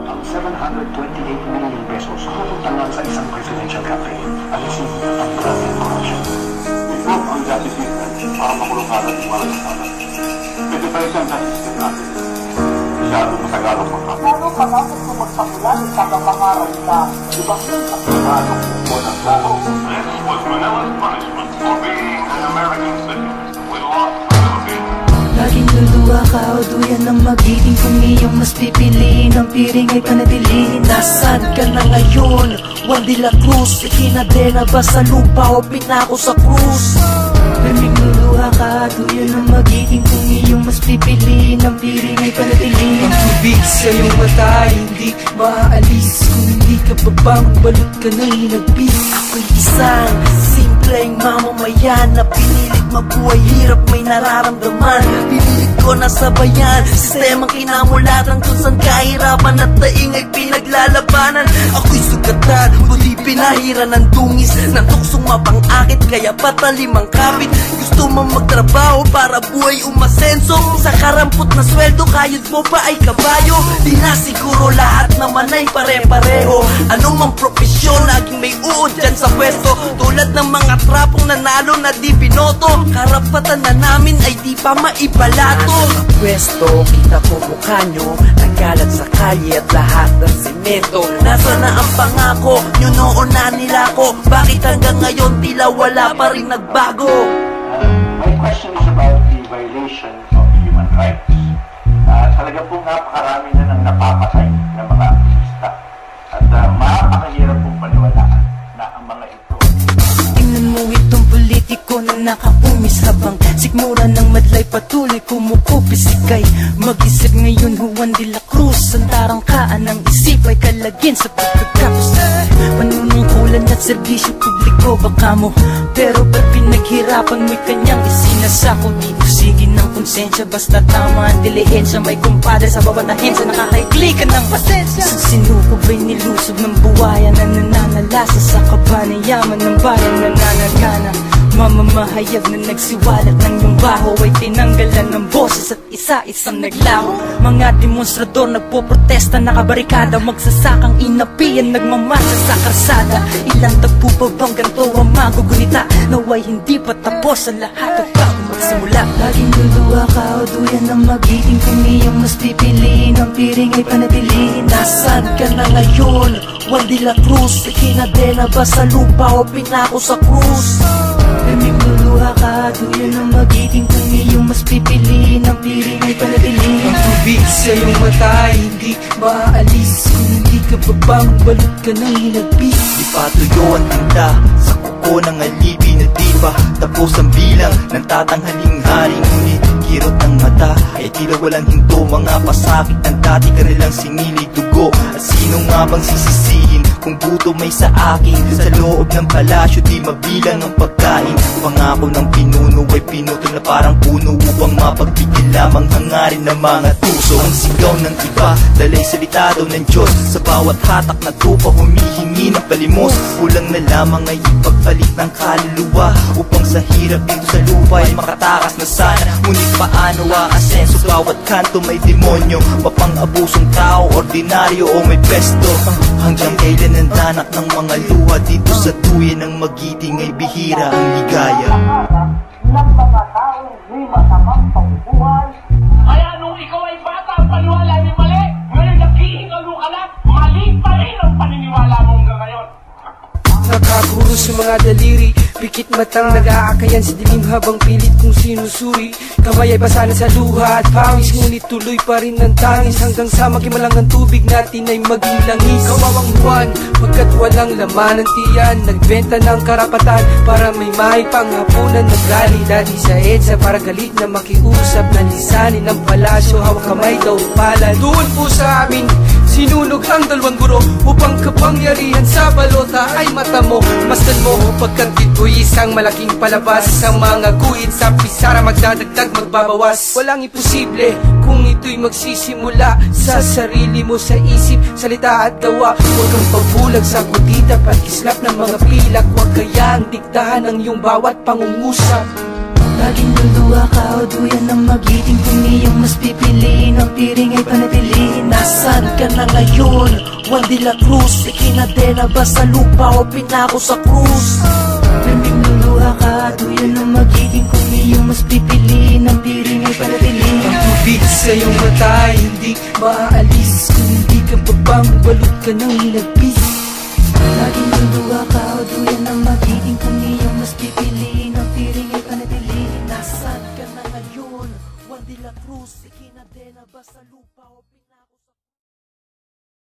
Ang 728 million pesos pupunta lang sa isang presidential campaign. Alisin ang grabe ng corruption. Ito ang justice system para makulong agad yung mga kasama. Ito tayo sa justice system natin. Masyadong matagal ang mga. Lalo pa lang kung magpapula ng pagkapangaral na ibang ang pangalong po ng laro. This was Manila's punishment for being an American citizen. We lost the Philippines. Laging luluha ka o duyan ng magiging kung iyong mas pipiliin. Ang piring ay panatilihin. Nasaan ka na ngayon? Juan de la Cruz, ikinadena ba sa lupa o pinako sa krus? Laging luluha ka, duyan ng magiging kung iyong mas pipiliin. Ang piring ay panatilihin. Ang tubig sa iyong mata ay hindi maaalis kung hindi ka babang balot ka ng hinagpis. Ako'y isang simpleng mamamayan na pinilit mabuhay, hirap may nararamdaman. Pinilit ko na sabayan sistemang kinamulatan kung saan kahirapan at daing ay pinaglalabanan. Ako'y sugatan, buti pinahiran ng dungis ng tuksong mapang-akit, kaya patalimang kapit. Gusto mo magtrabaho para buhay umasenso. Sa karampot na sweldo, kayod mo ba ay kabayo? Di na siguro lahat naman ay pare-pareho. Anumang profesyon, laging may uod dyan sa pwesto. Tulad ng mga trapong nanalo na di binoto, karapatan na namin ay di pa maibalato. Sa pwesto, kita ko mukha nyo, nagalat sa kalye at lahat ng simento. Nasa na ang pangako nyo noon na nilako? Bakit hanggang ngayon tila wala pa rin nagbago? My question is about the violation of human rights. Talaga pong napakarami na ng napapatay ng mga aktivista. At mapakahirap pong paniwalaan na ang mga ito. Tingnan mo itong politiko na nakaumis habang sikmura ng madlay patuloy kumukupis. Ika'y mag-isip ngayon, Juan de la Cruz. Ang tarangkaan ng isip ay kalagin sa pagkakapos. Panunungkulan at serbisyo publiko baka mo, pero ba't pinaghirapan mo'y kanyang isinasako? Di usigin ng konsensya, basta tama ang dilihensya. May kumpadre sa bawat ahensya, nakakaigli ka ng pasensya. Sa sinukob ay nilusob ng buwayan na nananalasa sa kabanayaman ng bayan na nanagana. Mamamahayag na nagsiwalat ng iyong baho ay tinanggalan ng boses at isa-isang naglaho. Mga demonstrador nagpoprotesta, nakabarikada, magsasakang inapian, nagmamarsa sa karsada. Ilang tagpo pa bang ganito ang magugunita? Naway hindi pa tapos ang lahat at bago magsimula. Laging luluha ka o duyan ng magiging kung iyong mas pipiliin. Ang piring ay panatilihin. Nasaan ka na ngayon? Juan de la Cruz, ikinadena ba sa lupa o pinako sa krus? Lamig luluha ka, duyan ng magiging kung iyong mas pipiliin. Ang piring ay panatilihin. Ang tubig sa iyong mata ay hindi maaalis kung hindi ka babang balot ka ng hinagpis. Di pa tuyo ang tinda sa kuko ng alipin na di pa tapos ang bilang ng tatanghaling hari. Ngunit kirot ng mata ay tila walang hinto. Mga pasakit ng dati kanilang sinilig dugo. At sino nga bang sisisihin kung buto may sa akin? Sa loob ng palasyo di mabilang ang pagkain. Pangako ng pinuno ay pinutol na parang puno upang mapagbigil lamang hangarin ng mga tuso. Ang sigaw ng iba, dalay salita daw ng Diyos. Sa bawat hatak na tupa humihingi ng palimos. Kulang na lamang ay ipagpalit ng kaluluwa upang sa hirap dito sa lupa ay makatakas na sana. Ngunit paano aasenso? Bawat kanto may demonyo, mapang-abusong tao, ordinaryo o may pesto. Hanggang kailan ang danak ng mga luha dito sa tuyan ng magiting ay bihira ang ligaya. Ng mga taong may masamang pangbuhay. Kaya nung ikaw ay bata, ang paniwala ay mali. Ngayon naghihingalo ka na, mali pa rin ang paniniwala mo hanggang ngayon. Nakaguro sa mga daliri, pikit matang nag-aakayan sa dilim habang pilit kong sinusuri. Kamay ay basa na sa luha at pawis, ngunit tuloy pa rin ang tangis. Hanggang sa magimalang ang tubig natin ay maging langis. Kawawang buwan, pagkat walang laman ng tiyan. Nagbenta ng karapatan para may maipanghapunan. Naggali dati sa EDSA para galit na makiusap. Nalisanin ng palasyo, hawak kamay daw palad. Doon po sa amin sinunog ang dalawang guro upang kapangyarihan sa balota ay mata mo. Masdan mo pagkat ito'y isang malaking palabas. Ang mga guhit sa pisara magdadagdag magbabawas. Walang imposible kung ito'y magsisimula sa sarili mo, sa isip, salita at gawa. Huwag kang pabulag sa kutita, pagkislap ng mga pilak. Huwag kayang diktahan ng iyong bawat pangungusap. Laging luluha ka o duyan ng magiging kung iyong mas pipiliin. Ang piring ay panatiliin. Nasaan ka na ngayon? Juan de la Cruz, ikinadena ba sa lupa o pinako sa krus? Laging luluha ka o duyan ng magiging kung iyong mas pipiliin. Ang piring ay panatiliin. Ang tubig sa iyong mata ay hindi maaalis kung hindi ka babang balot ka ng hinagpis. Laging luluha ka o duyan ng magiging kung iyong mas pipiliin. Ang piring ay panatiliin. Nasaan ka na ngayon? Juan de la Cruz, ikinadena ba sa lupa o pinako